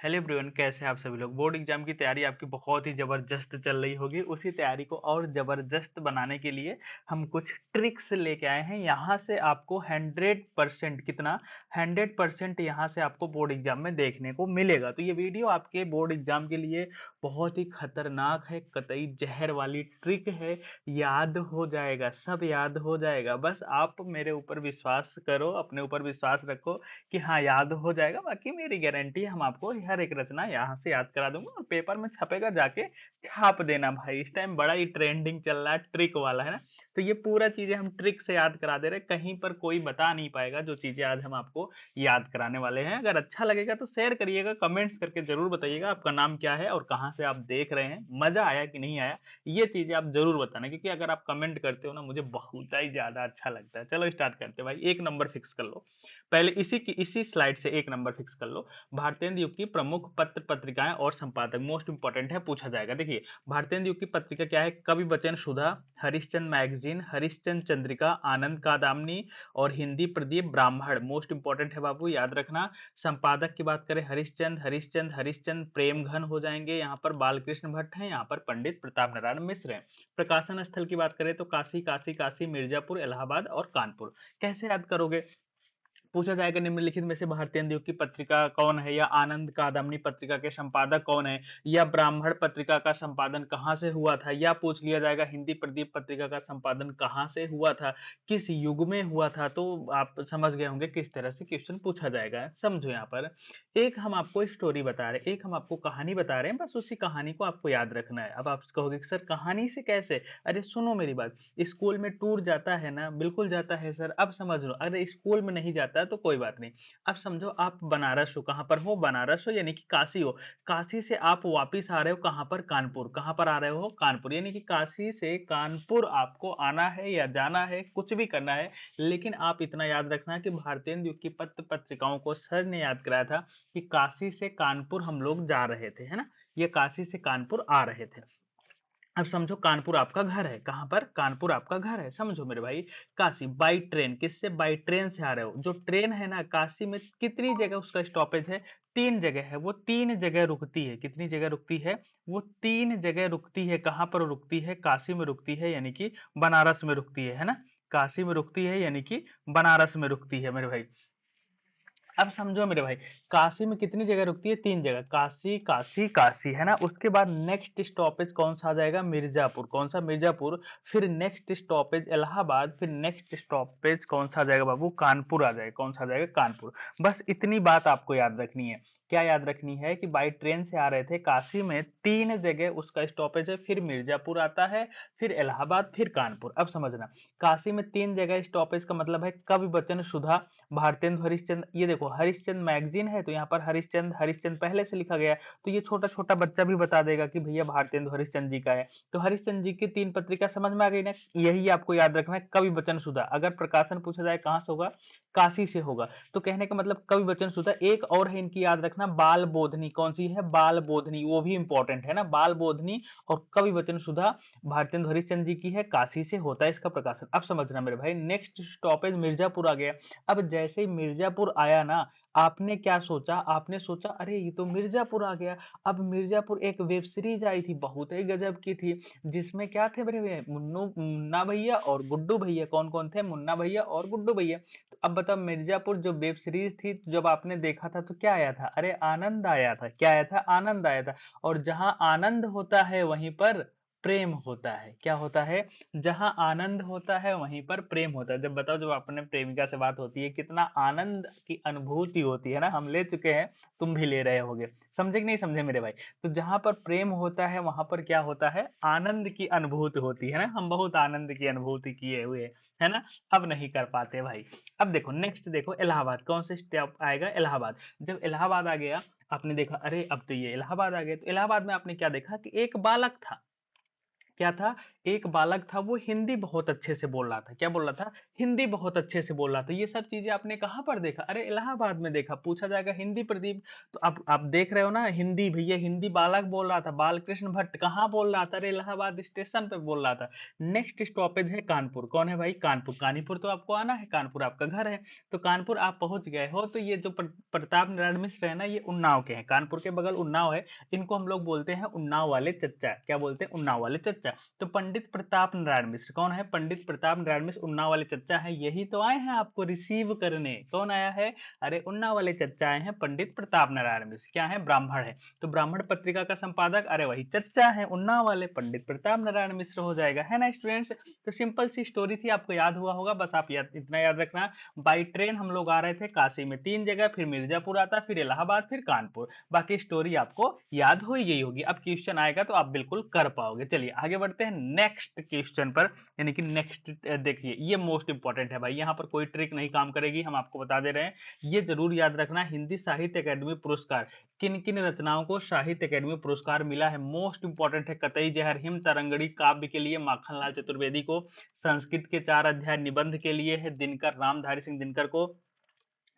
Hello everyone, कैसे हैं आप सभी लोग। बोर्ड एग्जाम की तैयारी आपकी बहुत ही ज़बरदस्त चल रही होगी। उसी तैयारी को और ज़बरदस्त बनाने के लिए हम कुछ ट्रिक्स लेके आए हैं। यहाँ से आपको 100% कितना 100% यहाँ से आपको बोर्ड एग्जाम में देखने को मिलेगा। तो ये वीडियो आपके बोर्ड एग्जाम के लिए बहुत ही खतरनाक है, कतई जहर वाली ट्रिक है। याद हो जाएगा, सब याद हो जाएगा। बस आप मेरे ऊपर विश्वास करो, अपने ऊपर विश्वास रखो कि हाँ याद हो जाएगा। बाकी मेरी गारंटी है, हम आपको हर एक रचना यहाँ से याद करा दूंगा और पेपर में छपेगा, जाके छाप देना भाई। इस टाइम बड़ा ही ट्रेंडिंग चल रहा है ट्रिक वाला, है ना। तो ये पूरा चीजें हम ट्रिक से याद करा दे रहे हैं, कहीं पर कोई बता नहीं पाएगा जो चीजें आज हम आपको याद कराने वाले हैं। अगर अच्छा लगेगा तो शेयर करिएगा, कमेंट्स करके जरूर बताइएगा आपका नाम क्या है और कहाँ से आप देख रहे हैं, मजा आया कि नहीं आया, ये चीजें आप जरूर बताना। क्योंकि अगर आप कमेंट करते हो ना, मुझे बहुत ही ज्यादा अच्छा लगता है। चलो स्टार्ट करते हैं भाई। एक नंबर फिक्स कर लो पहले, इसी स्लाइड से एक नंबर फिक्स कर लो। भारतेंदु युग की प्रमुख पत्र पत्रिकाएं और संपादक, मोस्ट इंपॉर्टेंट है, पूछा जाएगा। देखिए, भारतेंदु युग की पत्रिका क्या है? कवि वचन सुधा, हरिश्चंद्र मैगजीन, हरिश्चंद्र चंद्रिका, आनंद कादामनी और हिंदी प्रदीप ब्राह्मण। मोस्ट इंपॉर्टेंट है बाबू, याद रखना। संपादक की बात करें, हरिश्चंद्र प्रेम घन हो जाएंगे। यहाँ पर बालकृष्ण भट्ट हैं, यहाँ पर पंडित प्रताप नारायण मिश्र हैं। प्रकाशन स्थल की बात करें तो काशी काशी काशी, मिर्जापुर, इलाहाबाद और कानपुर। कैसे याद करोगे? पूछा जाएगा निम्नलिखित में से भारतेंदु की पत्रिका कौन है, या आनंद कादम्बनी पत्रिका के संपादक कौन है, या ब्राह्मण पत्रिका का संपादन कहाँ से हुआ था, या पूछ लिया जाएगा हिंदी प्रदीप पत्रिका का संपादन कहाँ से हुआ था, किस युग में हुआ था। तो आप समझ गए होंगे किस तरह से क्वेश्चन पूछा जाएगा। समझो, यहाँ पर एक हम आपको स्टोरी बता रहे हैं, एक हम आपको कहानी बता रहे हैं, बस उसी कहानी को आपको याद रखना है। अब आप कहोगे कि सर कहानी से कैसे? अरे सुनो मेरी बात, स्कूल में टूर जाता है ना, बिल्कुल जाता है सर। अब समझ लो, अगर स्कूल में नहीं जाता तो कोई बात नहीं। अब समझो आप बनारस हो, कहाँ पर हो? बनारस हो यानी कि काशी हो। काशी से आप वापिस आ रहे हो कहाँ पर? कानपुर। कहाँ पर आ रहे हो? कानपुर। यानी कि काशी से कानपुर आपको आना है या जाना है, कुछ भी करना है। लेकिन आप इतना याद रखना कि भारतेंदु युग की पत्र पत्रिकाओं को सर ने याद कराया था कि काशी से कानपुर हम लोग जा रहे थे, है ना। ये काशी से कानपुर आ रहे थे। अब समझो कानपुर आपका घर है। कहाँ पर? कानपुर आपका घर है। समझो मेरे भाई, काशी बाई ट्रेन, किससे? बाई ट्रेन से आ रहे हो। जो ट्रेन है ना, काशी में कितनी जगह उसका स्टॉपेज है? 3 जगह है। वो 3 जगह रुकती है। कितनी जगह रुकती है? वो 3 जगह रुकती है। कहाँ पर रुकती है? काशी में रुकती है, यानी कि बनारस में रुकती है ना। काशी में रुकती है यानी कि बनारस में रुकती है मेरे भाई। अब समझो मेरे भाई, काशी में कितनी जगह रुकती है? 3 जगह। काशी काशी काशी, है ना। उसके बाद नेक्स्ट स्टॉपेज कौन सा आ जाएगा? मिर्जापुर। कौन सा? मिर्जापुर। फिर नेक्स्ट स्टॉपेज इलाहाबाद। फिर नेक्स्ट स्टॉपेज कौन सा आ जाएगा बाबू? कानपुर आ जाएगा। कौन सा आ जाएगा? कानपुर। बस इतनी बात आपको याद रखनी है। क्या याद रखनी है? कि बाई ट्रेन से आ रहे थे, काशी में 3 जगह उसका स्टॉपेज है, फिर मिर्जापुर आता है, फिर इलाहाबाद, फिर कानपुर। अब समझना, काशी में 3 जगह स्टॉपेज का मतलब है कवि वचन सुधा, भारतेंदु हरिश्चंद्र। ये देखो, हरिश्चंद्र मैगजीन है तो यहाँ पर हरिश्चंद्र हरिश्चंद्र पहले से लिखा गया है, तो ये छोटा छोटा बच्चा भी बता देगा कि भैया भारतेंदु हरिश्चंद्र जी का है। तो हरिश्चंद्र जी की 3 पत्रिका समझ में आ गई ना। यही आपको याद रखना है, कवि वचन सुधा। अगर प्रकाशन पूछा जाए कहाँ से होगा? काशी से होगा। तो कहने का मतलब कवि वचन सुधा। एक और है इनकी, याद रखना, बाल बोधनी। कौन सी है? बाल बोधनी, वो भी इंपॉर्टेंट है ना। बाल बोधनी और कवि वचन सुधा भारतेंदु हरिश्चंद्र जी की है, काशी से होता है इसका प्रकाशन। अब समझना मेरे भाई, नेक्स्ट स्टॉपेज मिर्जापुर आ गया। अब जैसे ही मिर्जापुर आया ना, आपने क्या सोचा? आपने सोचा अरे ये तो मिर्जापुर आ गया। अब मिर्जापुर एक वेब सीरीज आई थी, बहुत ही गजब की थी, जिसमें क्या थे मेरे भैया? मुन्ना भैया और गुड्डू भैया। कौन कौन थे? मुन्ना भैया और गुड्डू भैया। तो अब बताओ, मिर्जापुर जो वेब सीरीज थी, जब आपने देखा था तो क्या आया था? अरे आनंद आया था। क्या आया था? आनंद आया था। और जहां आनंद होता है वहीं पर प्रेम होता है। क्या होता है? जहां आनंद होता है वहीं पर प्रेम होता है। जब बताओ, जब अपने प्रेमिका से बात होती है, कितना आनंद की अनुभूति होती है ना। हम ले चुके हैं, तुम भी ले रहे होगे। समझे कि नहीं समझे मेरे भाई? तो जहां पर प्रेम होता है वहां पर क्या होता है? आनंद की अनुभूति होती है ना। हम बहुत आनंद की अनुभूति किए हुए है ना। अब नहीं कर पाते भाई। अब देखो नेक्स्ट, देखो इलाहाबाद। कौन सा स्टेप आएगा? इलाहाबाद। जब इलाहाबाद आ गया, आपने देखा अरे अब तो ये इलाहाबाद आ गया, तो इलाहाबाद में आपने क्या देखा? कि एक बालक था। क्या था? एक बालक था वो हिंदी बहुत अच्छे से बोल रहा था। क्या बोल रहा था? हिंदी बहुत अच्छे से बोल रहा था। ये सब चीजें आपने कहाँ पर देखा? अरे इलाहाबाद में देखा। पूछा जाएगा हिंदी प्रदीप, तो आप देख रहे हो ना, हिंदी भैया, हिंदी बालक बोल रहा था, बालकृष्ण भट्ट कहाँ बोल रहा था? अरे इलाहाबाद स्टेशन पे बोल रहा था। नेक्स्ट स्टॉपेज है कानपुर। कौन है भाई? कानपुर। कानपुर तो आपको आना है, कानपुर आपका घर है। तो कानपुर आप पहुंच गए हो, तो ये जो प्रताप नारायण मिश्र है ना, ये उन्नाव के हैं। कानपुर के बगल उन्नाव है। इनको हम लोग बोलते हैं उन्नाव वाले चच्चा। क्या बोलते हैं? उन्नाव वाले चच्चा। तो पंडित प्रताप नारायण मिश्र कौन है? पंडित प्रताप नारायण मिश्र उन्नाव वाले चच्चा है। यही तो आए हैं आपको रिसीव करने। कौन आया है? अरे उन्नाव वाले चच्चा आए हैं, पंडित प्रताप नारायण मिश्र। क्या है? ब्राह्मण है। तो ब्राह्मण पत्रिका का संपादक अरे वही चच्चा है, उन्नाव वाले पंडित प्रताप नारायण मिश्र हो जाएगा, है ना स्टूडेंट्स? तो सिंपल सी स्टोरी थी, आपको याद हुआ होगा। बस आप इतना याद रखना, बाई ट्रेन हम लोग आ रहे थे काशी में 3 जगह, फिर मिर्जापुर आता, फिर इलाहाबाद, फिर कानपुर। बाकी स्टोरी आपको याद हो ही गई होगी। अब क्वेश्चन आएगा तो आप बिल्कुल कर पाओगे। चलिए आगे बढ़ते हैं नेक्स्ट क्वेश्चन पर, यानी कि नेक्स्ट। देखिए ये मोस्ट इंपॉर्टेंट है भाई, यहाँ पर कोई ट्रिक नहीं काम करेगी, हम आपको बता दे रहे हैं। ये जरूर याद रखना, हिंदी साहित्य अकेडमी पुरस्कार किन किन रचनाओं को साहित्य अकेडमी पुरस्कार मिला है? मोस्ट इंपॉर्टेंट है। कतई जहर हिम तरंगड़ी काव्य के लिए माखनलाल चतुर्वेदी को, संस्कृत के 4 अध्याय निबंध के लिए है दिनकर रामधारी सिंह दिनकर को,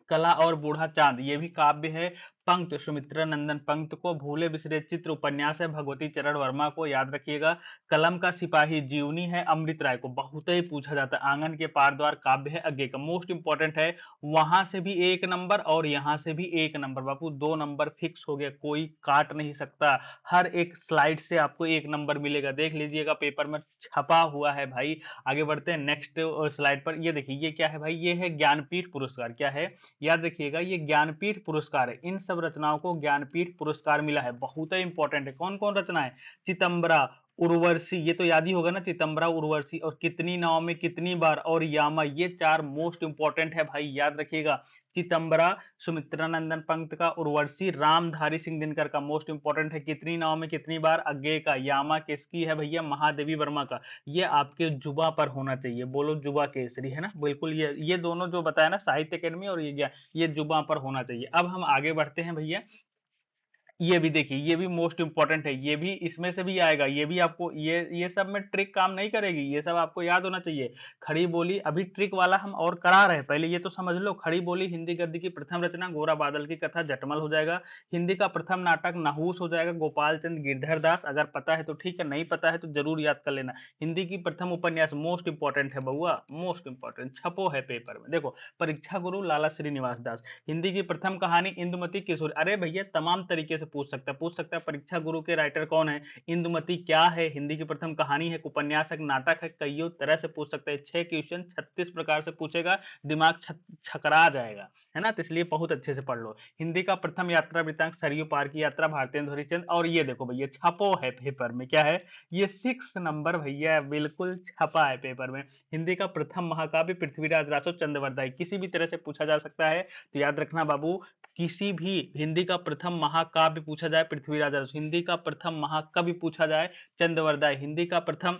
कला और बूढ़ा चांद ये भी काव्य है, पंक्त सुमित्रा नंदन पंक्त को, भूले बिसरे चित्र उपन्यास है भगवती चरण वर्मा को, याद रखिएगा। कलम का सिपाही जीवनी है अमृत राय को, बहुत ही पूछा जाता है। आंगन के पार द्वार काव्य है अज्ञे का, मोस्ट इंपॉर्टेंट है। वहां से भी 1 नंबर और यहाँ से भी 1 नंबर, बापू 2 नंबर फिक्स हो गया, कोई काट नहीं सकता। हर एक स्लाइड से आपको 1 नंबर मिलेगा, देख लीजिएगा पेपर में छपा हुआ है भाई। आगे बढ़ते हैं नेक्स्ट स्लाइड पर। ये देखिए ये क्या है भाई? ये है ज्ञानपीठ पुरस्कार। क्या है? याद रखिएगा ये ज्ञानपीठ पुरस्कार है। इन सब रचनाओं को ज्ञानपीठ पुरस्कार मिला है, बहुत ही इंपॉर्टेंट है। कौन कौन रचनाएं? चितंबरा, उर्वशी, ये तो याद ही होगा ना, चितंबरा, उर्वशी, और कितनी नाव में कितनी बार, और यामा, ये 4 मोस्ट इंपॉर्टेंट है भाई, याद रखिएगा। चितंबरा सुमित्रानंदन पंत का, उर्वशी रामधारी सिंह दिनकर का, मोस्ट इंपॉर्टेंट है। कितनी नाव में कितनी बार, अज्ञे का। यामा किसकी है भैया? महादेवी वर्मा का। ये आपके जुबा पर होना चाहिए, बोलो जुबा केसरी, है ना? बिल्कुल, ये दोनों जो बताया ना, साहित्य अकेडमी और ये जुबा पर होना चाहिए। अब हम आगे बढ़ते हैं भैया। ये भी देखिए, ये भी मोस्ट इंपॉर्टेंट है, ये भी इसमें से भी आएगा। ये भी आपको, ये सब में ट्रिक काम नहीं करेगी, ये सब आपको याद होना चाहिए। खड़ी बोली, अभी ट्रिक वाला हम और करा रहे हैं, पहले ये तो समझ लो। खड़ी बोली हिंदी गद्य की प्रथम रचना, गोरा बादल की कथा, जटमल हो जाएगा। हिंदी का प्रथम नाटक नहुस हो जाएगा, गोपाल चंद गिरधर दास। अगर पता है तो ठीक है, नहीं पता है तो जरूर याद कर लेना। हिंदी की प्रथम उपन्यास, मोस्ट इंपॉर्टेंट है बउआ, मोस्ट इंपॉर्टेंट, छपो है पेपर में, देखो। परीक्षा गुरु लाला श्रीनिवास दास। हिंदी की प्रथम कहानी इंदुमती किशोर। अरे भैया तमाम तरीके से पूछ सकता है परीक्षा गुरु के राइटर कौन है, इंदुमती क्या है, हिंदी की प्रथम कहानी है, उपन्यास है, नाटक है, कईयों तरह से पूछ सकता है। 6 क्वेश्चन 36 प्रकार से पूछेगा, दिमाग छकरा जाएगा, है ना? तो इसलिए बहुत अच्छे से पढ़ लो। हिंदी का प्रथम यात्रा वृतांक, सरयू पार की यात्रा, भारतेंदु हरिश्चंद्र। और ये देखो भैया छपो है पेपर में, क्या है? ये 6 नंबर भैया, बिल्कुल छपा है पेपर में। हिंदी का प्रथम महाकाव्य, पृथ्वीराज रासो चंद्रवरदाई, किसी भी तरह से पूछा जा सकता है। तो याद रखना बाबू, किसी भी हिंदी का प्रथम महाकाव्य पूछा जाए पृथ्वीराज रासो, हिंदी का प्रथम महाकवि पूछा जाए चंद्रवरदाई, हिंदी का प्रथम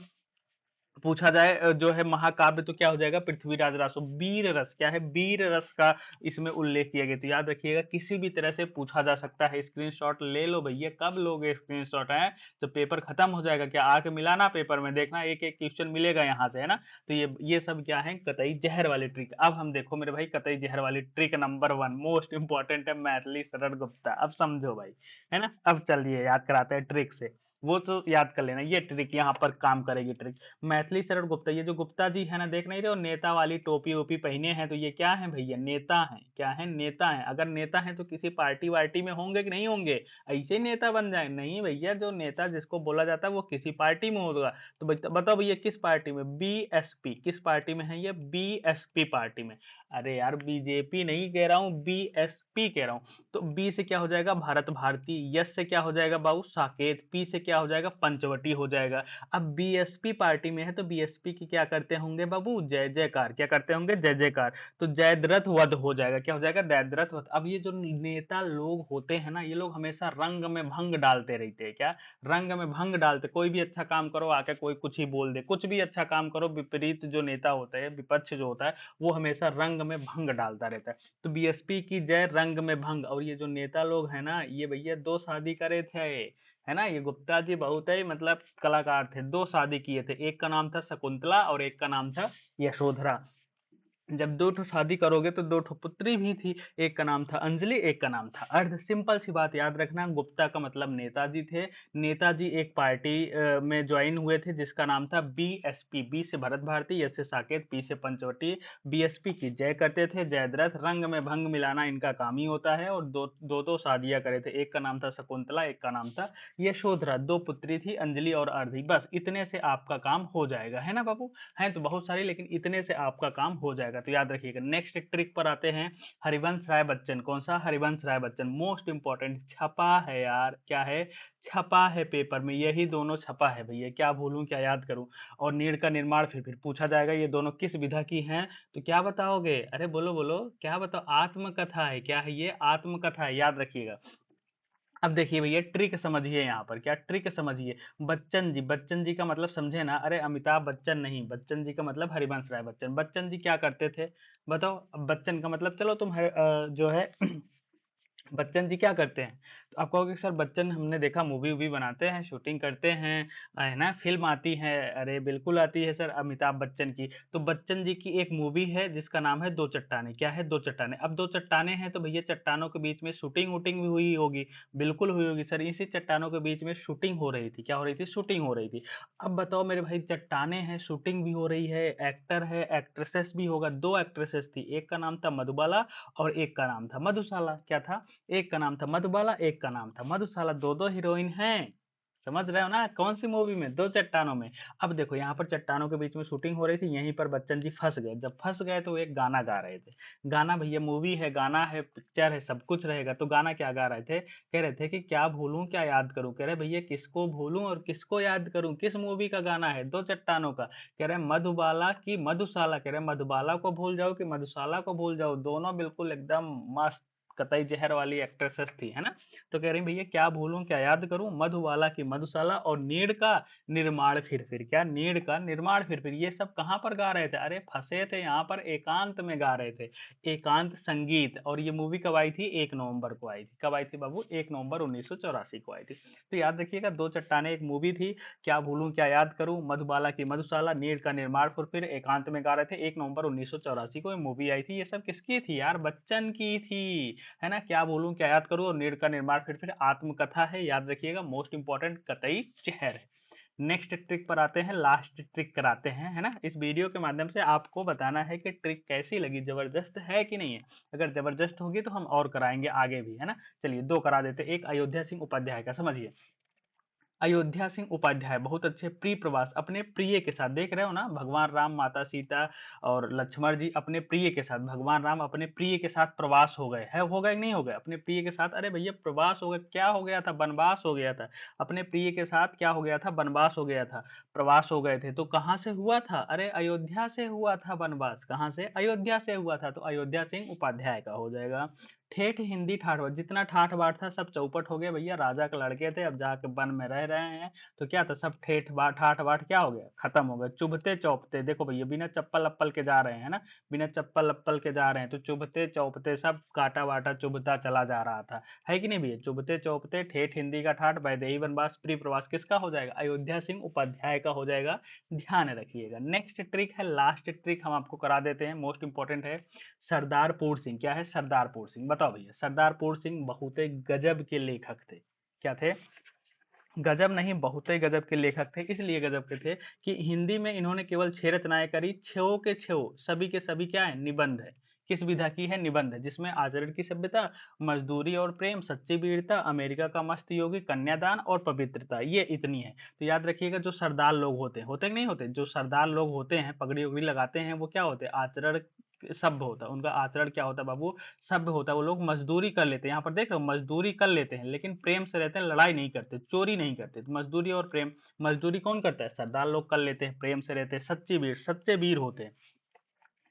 पूछा जाए जो है महाकाव्य, तो क्या हो जाएगा? पृथ्वीराज रासो। वीर रस, क्या है? वीर रस का इसमें उल्लेख किया गया। तो याद रखिएगा किसी भी तरह से पूछा जा सकता है। स्क्रीनशॉट ले लो भैया, कब लोगे स्क्रीनशॉट है? तो पेपर खत्म हो जाएगा, क्या आके मिलाना पेपर में, देखना एक एक क्वेश्चन मिलेगा यहाँ से, है ना? तो ये सब क्या है? कतई जहर वाली ट्रिक। अब हम देखो मेरे भाई, कतई जहर वाली ट्रिक नंबर 1 मोस्ट इंपॉर्टेंट है, मैथिली शरण गुप्ता। अब समझो भाई, है ना? अब चलिए याद कराते हैं ट्रिक से, वो तो याद कर लेना, ये ट्रिक यहाँ पर काम करेगी। ट्रिक मैथिली शरण गुप्ता, ये जो गुप्ता जी है ना, देख नहीं रहे हो नेता वाली टोपी वोपी पहने हैं, तो ये क्या है भैया? नेता है। क्या है? नेता है। अगर नेता है तो किसी पार्टी वार्टी में होंगे कि नहीं होंगे? ऐसे नेता बन जाए? नहीं भैया, जो नेता जिसको बोला जाता है वो किसी पार्टी में होगा। तो बताओ भैया किस पार्टी में? बीएसपी। किस पार्टी में है ये? बीएसपी पार्टी में। अरे यार बीजेपी नहीं कह रहा हूँ, बीएसपी कह रहा हूँ। तो बी से क्या हो जाएगा? भारत भारती। यस से क्या हो जाएगा बाबू? साकेत। पी से क्या हो जाएगा? पंचवटी हो जाएगा। अब बीएसपी पार्टी में है तो बीएसपी की क्या करते होंगे बाबू? जय जयकार। क्या करते होंगे? जय जयकार। तो जयद्रथ वध हो जाएगा। क्या हो जाएगा? जयद्रथ वध। अब ये जो नेता लोग होते हैं ना, ये लोग हमेशा रंग में भंग डालते रहते हैं। क्या? रंग में भंग डालते। कोई भी अच्छा काम करो आके कोई कुछ ही बोल दे, कुछ भी अच्छा काम करो, विपरीत जो नेता होता है, विपक्ष जो होता है, वो हमेशा रंग में भंग डालता रहता है। तो बीएसपी की जय, रंग रंग में भंग। और ये जो नेता लोग हैं ना, ये भैया 2 शादी करे थे, है ना। ये गुप्ता जी बहुत ही मतलब कलाकार थे, 2 शादी किए थे। एक का नाम था शकुंतला और एक का नाम था यशोधरा। जब 2 ठो शादी करोगे तो 2 ठो पुत्री भी थी, एक का नाम था अंजलि, एक का नाम था अर्ध। सिंपल सी बात याद रखना, गुप्ता का मतलब नेताजी थे। नेताजी एक पार्टी में ज्वाइन हुए थे जिसका नाम था बीएसपी, बी से भरत भारती, एस से साकेत, पी से पंचवटी। बीएसपी की जय करते थे, जयद्रथ। रंग में भंग मिलाना इनका काम ही होता है। और दो शादियां करे थे, एक का नाम था शकुंतला, एक का नाम था यशोधरा। 2 पुत्री थी, अंजलि और अर्धी। बस इतने से आपका काम हो जाएगा, है ना बाबू। हैं तो बहुत सारी, लेकिन इतने से आपका काम हो जाएगा, तो याद रखिएगा। नेक्स्ट ट्रिक पर आते हैं। हरिवंश राय बच्चन, कौन सा? हरिवंश राय बच्चन, मोस्ट इंपॉर्टेंट, छपा है यार, क्या है? छपा है पेपर में, यही दोनों छपा है भैया। क्या भूलूं, क्या याद करूं? और नीड़ का निर्माण फिर पूछा जाएगा, ये दोनों किस विधा की हैं? तो क्या बताओगे? अरे बोलो बोलो, क्या बताओ? आत्मकथा है। क्या है ये? आत्मकथा है, याद रखिएगा। अब देखिए भैया, ट्रिक समझिए यहाँ पर, क्या ट्रिक समझिए। बच्चन जी, बच्चन जी का मतलब समझे ना? अरे अमिताभ बच्चन नहीं, बच्चन जी का मतलब हरिवंश राय बच्चन। बच्चन जी क्या करते थे बताओ? अब बच्चन का मतलब, चलो तुम जो है बच्चन जी क्या करते हैं? तो आप कहोगे सर बच्चन हमने देखा मूवी वूवी बनाते हैं, शूटिंग करते हैं, है ना, फिल्म आती है। अरे बिल्कुल आती है सर, अमिताभ बच्चन की। तो बच्चन जी की एक मूवी है जिसका नाम है दो चट्टाने। क्या है? दो चट्टाने। अब दो चट्टाने हैं तो भैया चट्टानों के बीच में शूटिंग वूटिंग भी हुई होगी। बिल्कुल हुई होगी सर, इसी चट्टानों के बीच में शूटिंग हो रही थी। क्या हो रही थी? शूटिंग हो रही थी। अब बताओ मेरे भाई, चट्टाने हैं, शूटिंग भी हो रही है, एक्टर है, एक्ट्रेसेस भी होगा। 2 एक्ट्रेसेस थी, एक का नाम था मधुबाला और एक का नाम था मधुशाला। क्या था? एक का नाम था मधुबाला, एक का नाम था मधुशाला। 2 हीरोइन हैं। समझ रहे हो ना? कौन सी मूवी में? दो चट्टानों में। अब देखो यहाँ पर चट्टानों के बीच में शूटिंग हो रही थी, यहीं पर बच्चन जी फंस गए। जब फंस गए तो एक गाना गा रहे थे। गाना भैया, मूवी है, गाना है, पिक्चर है, सब कुछ रहेगा। तो गाना क्या गा रहे थे? कह रहे थे कि क्या भूलूं क्या याद करूं। कह रहे भैया किसको भूलूं और किसको याद करूं? किस मूवी का गाना है? दो चट्टानों का। कह रहे मधुबाला की मधुशाला। कह रहे मधुबाला को भूल जाओ कि मधुशाला को भूल जाओ, दोनों बिल्कुल एकदम मस्त कतई जहर वाली एक्ट्रेसेस थी, है ना। तो कह रही भैया क्या भूलूं क्या याद करूं, मधुबाला की मधुशाला और नीड़ का निर्माण फिर। क्या? नीड़ का निर्माण फिर ये सब कहां पर गा रहे थे? अरे फंसे थे यहाँ पर, एकांत में गा रहे थे। एकांत संगीत। और ये मूवी कब आई थी? 1 नवंबर को आई थी। कब आई थी बाबू? 1 नवंबर 1984 को आई थी। तो याद रखिएगा, दो चट्टाने एक मूवी थी। क्या भूलूं क्या याद करूं, मधुबाला की मधुशाला, नीड़ का निर्माण फिर एकांत में गा रहे थे। 1 नवंबर 1984 को ये मूवी आई थी। ये सब किसकी थी यार? बच्चन की थी, है ना। क्या भूलूं क्या याद करूं और नीड़ का निर्माण फिर आत्मकथा है, याद रखिएगा। मोस्ट इंपॉर्टेंट कतई जहर है। नेक्स्ट ट्रिक पर आते हैं, लास्ट ट्रिक कराते हैं, है ना। इस वीडियो के माध्यम से आपको बताना है कि ट्रिक कैसी लगी, जबरदस्त है कि नहीं है। अगर जबरदस्त होगी तो हम और कराएंगे आगे भी, है ना। चलिए 2 करा देते। एक अयोध्या सिंह उपाध्याय का, समझिए। अयोध्या सिंह उपाध्याय बहुत अच्छे प्री प्रवास अपने प्रिय के साथ, देख रहे हो ना, भगवान राम, माता सीता और लक्ष्मण जी अपने प्रिय के साथ, भगवान राम अपने प्रिय के साथ प्रवास हो गए है, हो गए कि नहीं हो गए अपने प्रिय के साथ? अरे भैया प्रवास हो गया, क्या हो गया था? वनवास हो गया था। अपने प्रिय के साथ क्या हो गया था? वनवास हो गया था, प्रवास हो गए थे। तो कहाँ से हुआ था? अरे अयोध्या से हुआ था वनवास। कहाँ से? अयोध्या से हुआ था। तो अयोध्या सिंह उपाध्याय का हो जाएगा। ठेठ हिंदी ठाठ बाट, जितना ठाठ बाट था सब चौपट हो गया भैया। राजा के लड़के थे, अब जाके वन में रह रहे हैं, तो क्या था? सब ठेठ बाट ठाठ बाट क्या हो गया? खत्म हो गया। चुभते चौपते, देखो भैया बिना चप्पल अप्पल के जा रहे हैं ना, बिना चप्पल अप्पल के जा रहे हैं, तो चुभते चौपते सब काटा वाटा चुभता चला जा रहा था, है कि नहीं भैया? चुभते चौपते, ठेठ हिंदी का ठाठ, वैदेही वनवास, प्री प्रवास, किसका हो जाएगा? अयोध्या सिंह उपाध्याय का हो जाएगा। ध्यान रखिएगा। नेक्स्ट ट्रिक है, लास्ट ट्रिक हम आपको करा देते हैं, मोस्ट इंपॉर्टेंट है। सरदारपुर सिंह। क्या है? सरदारपुर सिंह। बताओ भैया, सरदारपुर सिंह बहुत ही गजब के लेखक थे। क्या थे? गजब नहीं, बहुत ही गजब के लेखक थे। इसलिए गजब के थे कि हिंदी में इन्होंने केवल 6 रचनाएं करी। 6 के 6 सभी के सभी क्या है? निबंध है। किस विधा की है? निबंध है, जिसमें आचरण की सभ्यता, मजदूरी और प्रेम, सच्ची वीरता, अमेरिका का मस्त योगी, कन्यादान और पवित्रता, ये इतनी है। तो याद रखिएगा, जो सरदार लोग होते हैं कि नहीं होते, जो सरदार लोग होते हैं, पगड़ी उगड़ी लगाते हैं, वो क्या होते हैं? आचरण सभ्य होता है उनका। आचरण क्या होता है बाबू? सभ्य होता है। वो लोग मजदूरी कर लेते हैं, यहाँ पर देख रहे हो, मजदूरी कर लेते हैं, लेकिन प्रेम से रहते हैं, लड़ाई नहीं करते, चोरी नहीं करते। तो मजदूरी और प्रेम, मजदूरी कौन करता है? सरदार लोग कर लेते हैं, प्रेम से रहते हैं, सच्चे वीर होते हैं।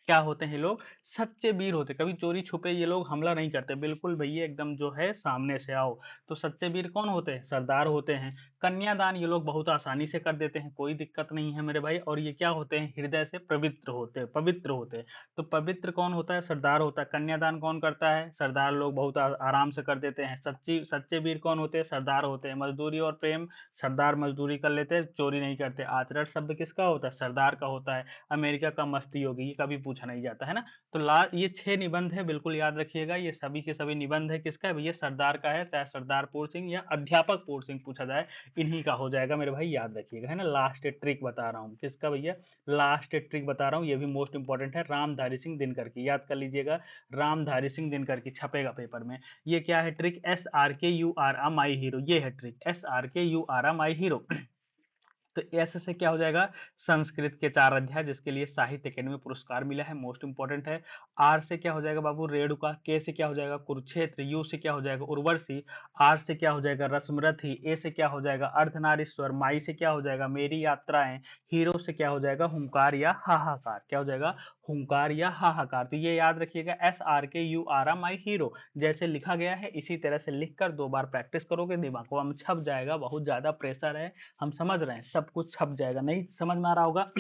क्या होते हैं ये लोग? सच्चे वीर होते हैं। कभी चोरी छुपे ये लोग हमला नहीं करते, बिल्कुल भैया एकदम जो है सामने से आओ। तो सच्चे वीर कौन होते हैं? सरदार होते हैं। कन्यादान ये लोग बहुत आसानी से कर देते हैं, कोई दिक्कत नहीं है मेरे भाई। और ये क्या होते हैं? हृदय से पवित्र होते हैं, पवित्र होते हैं। तो पवित्र कौन होता है? सरदार होता है। कन्यादान कौन करता है? सरदार लोग बहुत आराम से कर देते हैं। सच्चे वीर कौन होते हैं? सरदार होते हैं। मजदूरी और प्रेम, सरदार मजदूरी कर लेते हैं, चोरी नहीं करते। आचरण शब्द किसका होता है? सरदार का होता है। अमेरिका का मस्ती योगी, ये कभी पूछा नहीं जाता है ना। तो ये 6 निबंध है, बिल्कुल याद रखिएगा। ये सभी के सभी निबंध है, किसका है भैया? सरदार का है। चाहे सरदार पूर सिंह या अध्यापक पूर सिंह पूछा जाए, इन्हीं का हो जाएगा मेरे भाई, याद रखिएगा है ना। लास्ट ट्रिक बता रहा हूँ, किसका भैया? लास्ट ट्रिक बता रहा हूँ, ये भी मोस्ट इंपॉर्टेंट है। रामधारी सिंह दिनकर की, याद कर लीजिएगा। रामधारी सिंह दिनकर की छपेगा पेपर में। ये क्या है ट्रिक? SRKUR हीरो, ये है ट्रिक। SRKUR hero. तो एस से क्या हो जाएगा? संस्कृत के 4 अध्याय, जिसके लिए साहित्य अकेडमी पुरस्कार मिला है, मोस्ट इंपॉर्टेंट है। आर से क्या हो जाएगा बाबू? रेणुका। के से क्या हो जाएगा? कुरुक्षेत्र। यू से क्या हो जाएगा? उर्वशी। आर से क्या हो जाएगा? रश्मरथी। ए से क्या हो जाएगा? अर्धनारीश्वर। माई से क्या हो जाएगा? मेरी यात्राएं। हीरो से क्या हो जाएगा? हुंकार या हाहाकार। क्या हो जाएगा? हुंकार या हाहाकार। तो ये याद रखिएगा, SRKUR हीरो। जैसे लिखा गया है इसी तरह से लिखकर 2 बार प्रैक्टिस करोगे, दिमाग में छप जाएगा। बहुत ज्यादा प्रेशर है, हम समझ रहे हैं, सब कुछ छप जाएगा। नहीं समझ में आ रहा होगा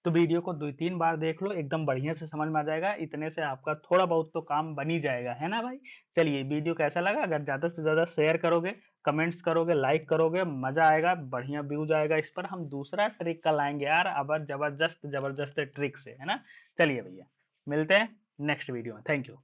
तो वीडियो को 2-3 बार देख लो, एकदम बढ़िया से समझ में आ जाएगा। इतने से आपका थोड़ा बहुत तो काम बन ही जाएगा, है ना भाई। चलिए, वीडियो कैसा लगा? अगर ज्यादा से ज्यादा शेयर करोगे, कमेंट्स करोगे, लाइक करोगे, मजा आएगा, बढ़िया व्यूज आएगा। इस पर हम दूसरा ट्रिक कल लाएंगे यार, अब जबरदस्त जबरदस्त ट्रिक से, है ना। चलिए भैया, मिलते हैं नेक्स्ट वीडियो में। Thank you.